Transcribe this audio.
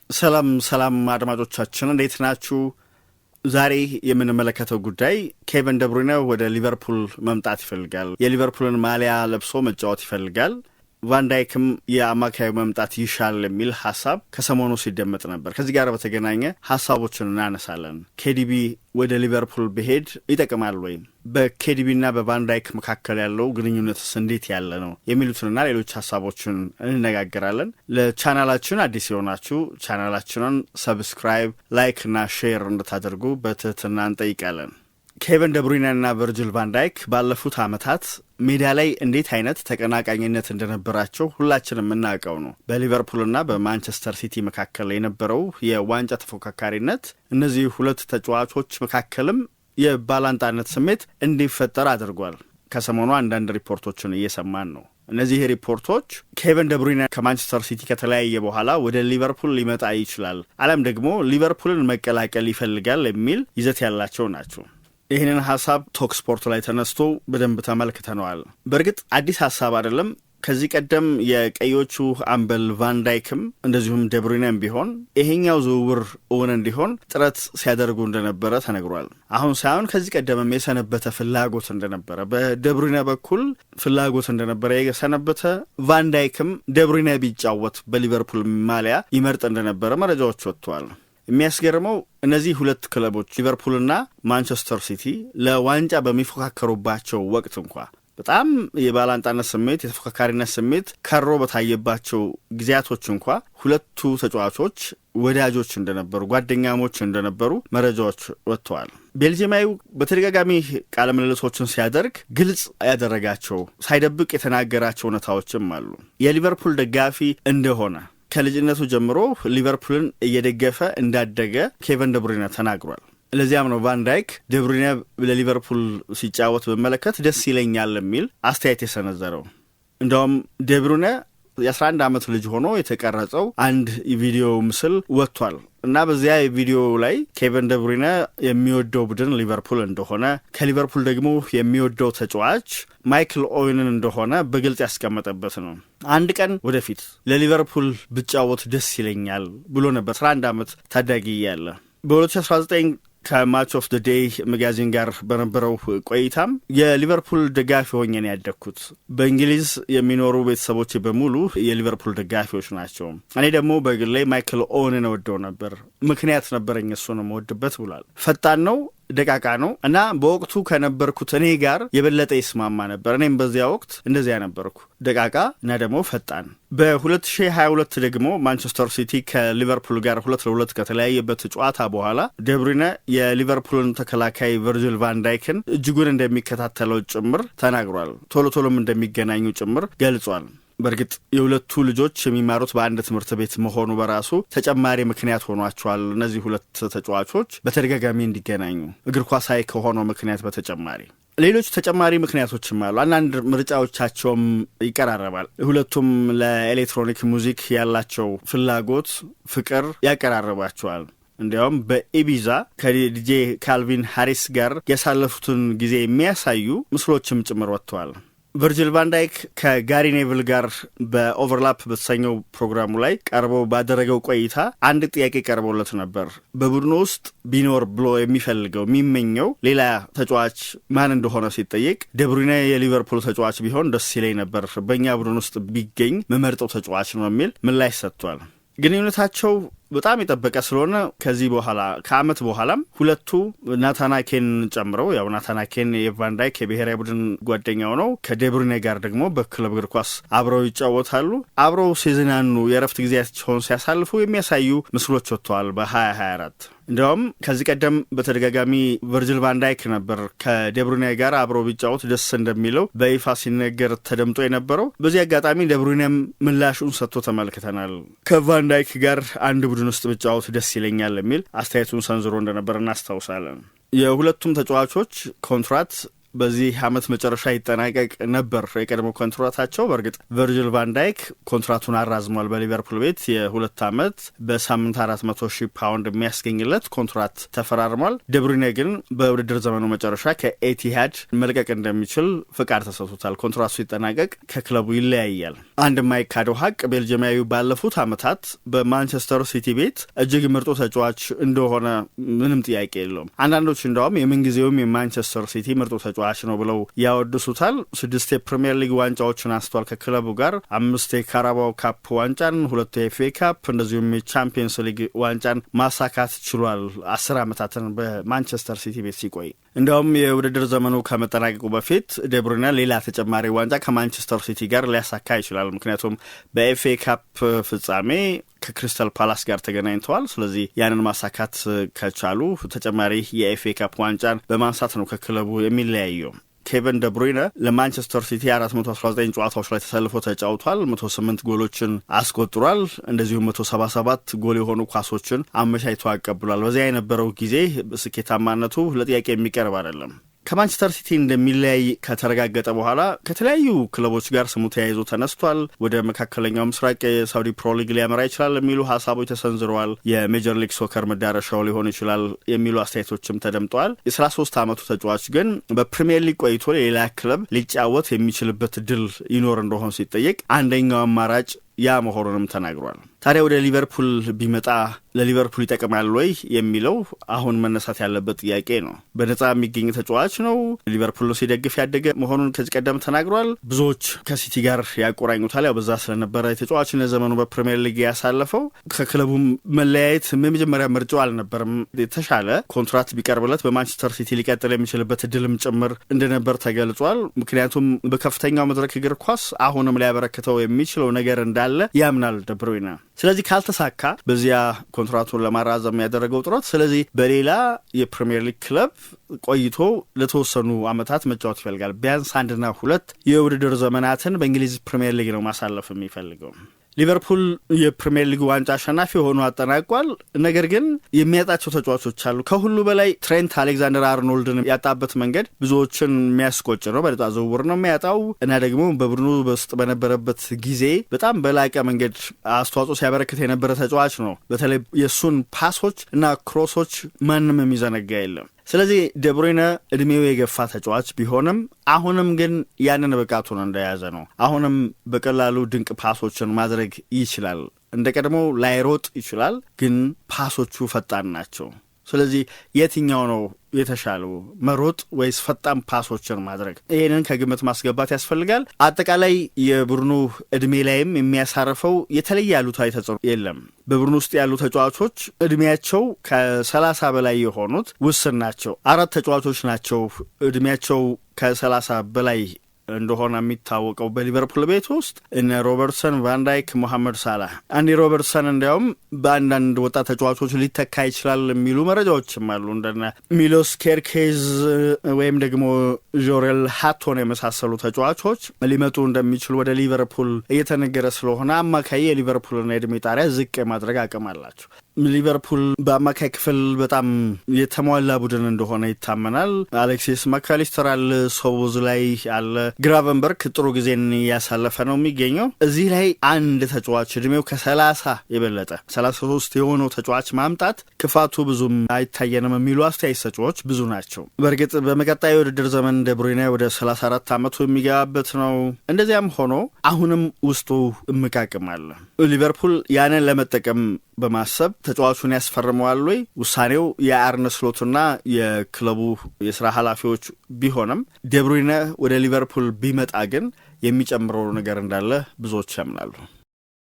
ሰላም አድማጮቻችን እንዴት ናችሁ? ዛሬ የምንመለከተው ጉዳይ ኬቨን ደብሩይነ ወደ ሊቨርፑል መምጣት ይፈልጋል። የሊቨርፑልን ማሊያ ለብሶ መጫወት ይፈልጋል። ቫን ዳይክም የአማካዩ መምጣት ይሻል የሚል ሐሳብ ከሰሞኑ ሲደመጥ ነበር። ከዚህ ጋር በተገናኘ ሐሳቦችን እናነሳለን። ኬዲቢ ወደ ሊቨርፑል ቢሄድ ይጠቅማል ወይ? በኬዲቢና በቫን ዳይክ መካከል ያለው ግንኙነትስ እንዴት ያለ ነው? የሚሉትንና ሌሎች ሐሳቦችን እንነጋገራለን። ለቻናላችን አዲስ የሆናችሁ ቻናላችንን ሰብስክራይብ፣ ላይክ እና ሼር እንድታደርጉ በትህትና እንጠይቃለን። ኬቨን ደብሩይነና ቨርጅል ቫን ዳይክ ባለፉት ዓመታት ሜዳ ላይ እንዴት አይነት ተቀናቃኝነት እንደነበራቸው ሁላችንም የምናውቀው ነው። በሊቨርፑልና በማንቸስተር ሲቲ መካከል የነበረው የዋንጫ ተፎካካሪነት እነዚህ ሁለት ተጫዋቾች መካከልም የባላንጣነት ስሜት እንዲፈጠር አድርጓል። ከሰሞኑ አንዳንድ ሪፖርቶችን እየሰማን ነው። እነዚህ ሪፖርቶች ኬቨን ደብሩይነ ከማንቸስተር ሲቲ ከተለያየ በኋላ ወደ ሊቨርፑል ሊመጣ ይችላል፣ አለም ደግሞ ሊቨርፑልን መቀላቀል ይፈልጋል የሚል ይዘት ያላቸው ናቸው። ይህንን ሐሳብ ቶክ ስፖርት ላይ ተነስቶ በደንብ ተመልክተነዋል። በእርግጥ አዲስ ሐሳብ አይደለም። ከዚህ ቀደም የቀዮቹ አምበል ቫን ዳይክም እንደዚሁም ደብሩይነም ቢሆን ይሄኛው ዝውውር እውን እንዲሆን ጥረት ሲያደርጉ እንደነበረ ተነግሯል። አሁን ሳይሆን ከዚህ ቀደምም የሰነበተ ፍላጎት እንደነበረ፣ በደብሩይነ በኩል ፍላጎት እንደነበረ የሰነበተ፣ ቫን ዳይክም ደብሩይነ ቢጫወት በሊቨርፑል ማሊያ ይመርጥ እንደነበረ መረጃዎች ወጥተዋል። የሚያስገርመው እነዚህ ሁለት ክለቦች ሊቨርፑልና ማንቸስተር ሲቲ ለዋንጫ በሚፎካከሩባቸው ወቅት እንኳ በጣም የባላንጣነት ስሜት፣ የተፎካካሪነት ስሜት ከሮ በታየባቸው ጊዜያቶች እንኳ ሁለቱ ተጫዋቾች ወዳጆች እንደነበሩ፣ ጓደኛሞች እንደነበሩ መረጃዎች ወጥተዋል። ቤልጂማዊው በተደጋጋሚ ቃለ ምልልሶችን ሲያደርግ ግልጽ ያደረጋቸው ሳይደብቅ የተናገራቸው እውነታዎችም አሉ። የሊቨርፑል ደጋፊ እንደሆነ ከልጅነቱ ጀምሮ ሊቨርፑልን እየደገፈ እንዳደገ ኬቨን ደብሩይነ ተናግሯል። ለዚያም ነው ቫን ዳይክ ደብሩይነ ለሊቨርፑል ሲጫወት በመለከት ደስ ይለኛል የሚል አስተያየት የሰነዘረው። እንደውም ደብሩይነ የ11 ዓመት ልጅ ሆኖ የተቀረጸው አንድ ቪዲዮ ምስል ወጥቷል እና በዚያ ቪዲዮ ላይ ኬቨን ደብሩይነ የሚወደው ቡድን ሊቨርፑል እንደሆነ፣ ከሊቨርፑል ደግሞ የሚወደው ተጫዋች ማይክል ኦዌንን እንደሆነ በግልጽ ያስቀመጠበት ነው። አንድ ቀን ወደፊት ለሊቨርፑል ብጫወት ደስ ይለኛል ብሎ ነበር 11 ዓመት ታዳጊ ያለ። በ2019 ከማች ኦፍ ደ ዴይ መጋዚን ጋር በነበረው ቆይታም የሊቨርፑል ደጋፊ ሆኜ ነው ያደግኩት። በእንግሊዝ የሚኖሩ ቤተሰቦች በሙሉ የሊቨርፑል ደጋፊዎች ናቸው። እኔ ደግሞ በግሌ ማይክል ኦዌንን ወደው ነበር። ምክንያት ነበረኝ እሱን የምወድበት ብሏል። ፈጣን ነው፣ ደቃቃ ነው እና በወቅቱ ከነበርኩት እኔ ጋር የበለጠ ይስማማ ነበር። እኔም በዚያ ወቅት እንደዚያ ነበርኩ፣ ደቃቃ እና ደግሞ ፈጣን። በ2022 ደግሞ ማንቸስተር ሲቲ ከሊቨርፑል ጋር 2-2 ከተለያየበት ጨዋታ በኋላ ደብሩይነ የሊቨርፑልን ተከላካይ ቨርጅል ቫን ዳይክን እጅጉን እንደሚከታተለው ጭምር ተናግሯል። ቶሎም እንደሚገናኙ ጭምር ገልጿል። በእርግጥ የሁለቱ ልጆች የሚማሩት በአንድ ትምህርት ቤት መሆኑ በራሱ ተጨማሪ ምክንያት ሆኗቸዋል። እነዚህ ሁለት ተጫዋቾች በተደጋጋሚ እንዲገናኙ እግር ኳሳዊ ከሆነው ምክንያት በተጨማሪ ሌሎች ተጨማሪ ምክንያቶችም አሉ። አንዳንድ ምርጫዎቻቸውም ይቀራረባል። ሁለቱም ለኤሌክትሮኒክ ሙዚክ ያላቸው ፍላጎት፣ ፍቅር ያቀራረባቸዋል። እንዲያውም በኢቢዛ ከዲጄ ካልቪን ሃሪስ ጋር ያሳለፉትን ጊዜ የሚያሳዩ ምስሎችም ጭምር ወጥተዋል። ቨርጅል ቫን ዳይክ ከጋሪ ኔቭል ጋር በኦቨርላፕ በተሰኘው ፕሮግራሙ ላይ ቀርበው ባደረገው ቆይታ አንድ ጥያቄ ቀርቦለት ነበር። በቡድኑ ውስጥ ቢኖር ብሎ የሚፈልገው የሚመኘው ሌላ ተጫዋች ማን እንደሆነ ሲጠየቅ ደብሩይነ የሊቨርፑል ተጫዋች ቢሆን ደስ ይለኝ ነበር፣ በእኛ ቡድን ውስጥ ቢገኝ መመርጠው ተጫዋች ነው የሚል ምላሽ ሰጥቷል። ግንኙነታቸው በጣም የጠበቀ ስለሆነ ከዚህ በኋላ ከዓመት በኋላም ሁለቱ ናታናኬን ጨምረው፣ ያው ናታናኬን የቫን ዳይክ የብሔራዊ ቡድን ጓደኛው ነው፣ ከደብሩይነ ጋር ደግሞ በክለብ እግር ኳስ አብረው ይጫወታሉ። አብረው ሲዝናኑ የረፍት ጊዜያቸውን ሲያሳልፉ የሚያሳዩ ምስሎች ወጥተዋል በ2024። እንዲያውም ከዚህ ቀደም በተደጋጋሚ ቨርጅል ቫን ዳይክ ነበር ከደብሩይነ ጋር አብረው ቢጫወት ደስ እንደሚለው በይፋ ሲነገር ተደምጦ የነበረው። በዚህ አጋጣሚ ደብሩይነም ምላሹን ሰጥቶ ተመልክተናል። ከቫን ዳይክ ጋር አንድ ቡድን ውስጥ ብጫወት ደስ ይለኛል የሚል አስተያየቱን ሰንዝሮ እንደነበር እናስታውሳለን። የሁለቱም ተጫዋቾች ኮንትራት በዚህ ዓመት መጨረሻ ይጠናቀቅ ነበር የቀድሞ ኮንትራታቸው። በእርግጥ ቨርጂል ቫን ዳይክ ኮንትራቱን አራዝሟል በሊቨርፑል ቤት የ2 ዓመት በሳምንት 400,000 ፓውንድ የሚያስገኝለት ኮንትራት ተፈራርሟል። ደብሩይነ ግን በውድድር ዘመኑ መጨረሻ ከኤቲሃድ መልቀቅ እንደሚችል ፍቃድ ተሰጥቶታል። ኮንትራቱ ሲጠናቀቅ ከክለቡ ይለያያል። አንድ የማይካደው ሀቅ ቤልጅማዊ ባለፉት ዓመታት በማንቸስተር ሲቲ ቤት እጅግ ምርጡ ተጫዋች እንደሆነ ምንም ጥያቄ የለውም። አንዳንዶች እንደውም የምንጊዜውም የማንቸስተር ሲቲ ምርጡ ተጫዋች ነው ብለው ያወድሱታል። 6 የፕሪሚየር ሊግ ዋንጫዎችን አንስቷል ከክለቡ ጋር 5 የካራባው ካፕ ዋንጫን፣ 2 የኤፍኤ ካፕ እንደዚሁም የቻምፒየንስ ሊግ ዋንጫን ማሳካት ችሏል። 10 ዓመታትን በማንቸስተር ሲቲ ቤት ሲቆይ እንደውም የውድድር ዘመኑ ከመጠናቀቁ በፊት ደብሩይነ ሌላ ተጨማሪ ዋንጫ ከማንቸስተር ሲቲ ጋር ሊያሳካ ይችላል። ምክንያቱም በኤፍኤ ካፕ ፍጻሜ ከክሪስታል ፓላስ ጋር ተገናኝተዋል። ስለዚህ ያንን ማሳካት ከቻሉ ተጨማሪ የኤፍኤ ካፕ ዋንጫን በማንሳት ነው ከክለቡ የሚለያየው። ኬቨን ደብሩይነ ለማንቸስተር ሲቲ 419 ጨዋታዎች ላይ ተሰልፎ ተጫውቷል። 108 ጎሎችን አስቆጥሯል። እንደዚሁም 177 ጎል የሆኑ ኳሶችን አመቻችቶ አቀብሏል። በዚያ የነበረው ጊዜ ስኬታማነቱ ለጥያቄ የሚቀርብ አይደለም። ከማንቸስተር ሲቲ እንደሚለያይ ከተረጋገጠ በኋላ ከተለያዩ ክለቦች ጋር ስሙ ተያይዞ ተነስቷል። ወደ መካከለኛው ምስራቅ የሳውዲ ፕሮ ሊግ ሊያመራ ይችላል የሚሉ ሀሳቦች ተሰንዝረዋል። የሜጀር ሊግ ሶከር መዳረሻው ሊሆን ይችላል የሚሉ አስተያየቶችም ተደምጠዋል። የ33 ዓመቱ ተጫዋች ግን በፕሪሚየር ሊግ ቆይቶ ሌላ ክለብ ሊጫወት የሚችልበት ድል ይኖር እንደሆን ሲጠየቅ አንደኛው አማራጭ ያ መሆኑንም ተናግሯል። ታዲያ ወደ ሊቨርፑል ቢመጣ ለሊቨርፑል ይጠቅማል ወይ የሚለው አሁን መነሳት ያለበት ጥያቄ ነው። በነጻ የሚገኝ ተጫዋች ነው። ሊቨርፑል ሲደግፍ ያደገ መሆኑን ከዚህ ቀደም ተናግሯል። ብዙዎች ከሲቲ ጋር ያቆራኙታል። ያው በዛ ስለነበረ የተጫዋችነት ዘመኑ በፕሪሚየር ሊግ ያሳለፈው ከክለቡም መለያየት የመጀመሪያ ምርጫው አልነበርም። የተሻለ ኮንትራት ቢቀርብለት በማንቸስተር ሲቲ ሊቀጥል የሚችልበት እድልም ጭምር እንደነበር ተገልጿል። ምክንያቱም በከፍተኛው መድረክ እግር ኳስ አሁንም ሊያበረክተው የሚችለው ነገር እንዳለ ያምናል ደብሩይነ። ስለዚህ ካልተሳካ በዚያ ኮንትራቱን ለማራዘም ያደረገው ጥረት ስለዚህ በሌላ የፕሪሚየር ሊግ ክለብ ቆይቶ ለተወሰኑ ዓመታት መጫወት ይፈልጋል። ቢያንስ 1 እና 2 የውድድር ዘመናትን በእንግሊዝ ፕሪሚየር ሊግ ነው ማሳለፍ የሚፈልገው። ሊቨርፑል የፕሪሚየር ሊግ ዋንጫ አሸናፊ ሆኖ አጠናቋል። ነገር ግን የሚያጣቸው ተጫዋቾች አሉ። ከሁሉ በላይ ትሬንት አሌክዛንደር አርኖልድን ያጣበት መንገድ ብዙዎችን የሚያስቆጭ ነው። በነጻ ዝውውር ነው የሚያጣው እና ደግሞ በቡድኑ ውስጥ በነበረበት ጊዜ በጣም በላቀ መንገድ አስተዋጽኦ ሲያበረክት የነበረ ተጫዋች ነው። በተለይ የእሱን ፓሶች እና ክሮሶች ማንም የሚዘነጋ የለም። ስለዚህ ደብሩይነ እድሜው የገፋ ተጫዋች ቢሆንም አሁንም ግን ያንን ብቃቱን እንደያዘ ነው። አሁንም በቀላሉ ድንቅ ፓሶችን ማድረግ ይችላል። እንደ ቀድሞ ላይሮጥ ይችላል፣ ግን ፓሶቹ ፈጣን ናቸው። ስለዚህ የትኛው ነው የተሻለው መሮጥ ወይስ ፈጣን ፓሶችን ማድረግ? ይሄንን ከግምት ማስገባት ያስፈልጋል። አጠቃላይ የቡድኑ እድሜ ላይም የሚያሳርፈው የተለየ አሉታዊ ተጽዕኖ የለም። በቡድኑ ውስጥ ያሉ ተጫዋቾች እድሜያቸው ከ30 በላይ የሆኑት ውስን ናቸው። 4 ተጫዋቾች ናቸው እድሜያቸው ከ30 በላይ እንደሆነ የሚታወቀው በሊቨርፑል ቤት ውስጥ እነ ሮበርትሰን፣ ቫን ዳይክ፣ ሞሐመድ ሳላህ። አንዲ ሮበርትሰን እንዲያውም በአንዳንድ ወጣት ተጫዋቾች ሊተካ ይችላል የሚሉ መረጃዎችም አሉ። እንደነ ሚሎስ ኬርኬዝ ወይም ደግሞ ጆሬል ሃቶን የመሳሰሉ ተጫዋቾች ሊመጡ እንደሚችሉ ወደ ሊቨርፑል እየተነገረ ስለሆነ አማካይ የሊቨርፑልና የዕድሜ ጣሪያ ዝቅ የማድረግ አቅም አላቸው። ሊቨርፑል በአማካይ ክፍል በጣም የተሟላ ቡድን እንደሆነ ይታመናል። አሌክሲስ ማካሊስተር አለ፣ ሶቦዝ ላይ አለ፣ ግራቨንበርግ ጥሩ ጊዜን እያሳለፈ ነው የሚገኘው። እዚህ ላይ አንድ ተጫዋች እድሜው ከ30 የበለጠ 33 የሆነው ተጫዋች ማምጣት ክፋቱ ብዙም አይታየንም የሚሉ አስተያየት ሰጪዎች ብዙ ናቸው። በእርግጥ በመቀጣዩ የውድድር ዘመን ደብሩይነ ወደ 34 ዓመቱ የሚገባበት ነው። እንደዚያም ሆኖ አሁንም ውስጡ እምቃቅም አለ። ሊቨርፑል ያንን ለመጠቀም በማሰብ ተጫዋቹን ያስፈርመዋል ወይ? ውሳኔው የአርነ ስሎትና የክለቡ የስራ ኃላፊዎች ቢሆንም ደብሩይነ ወደ ሊቨርፑል ቢመጣ ግን የሚጨምረው ነገር እንዳለ ብዙዎች ያምናሉ።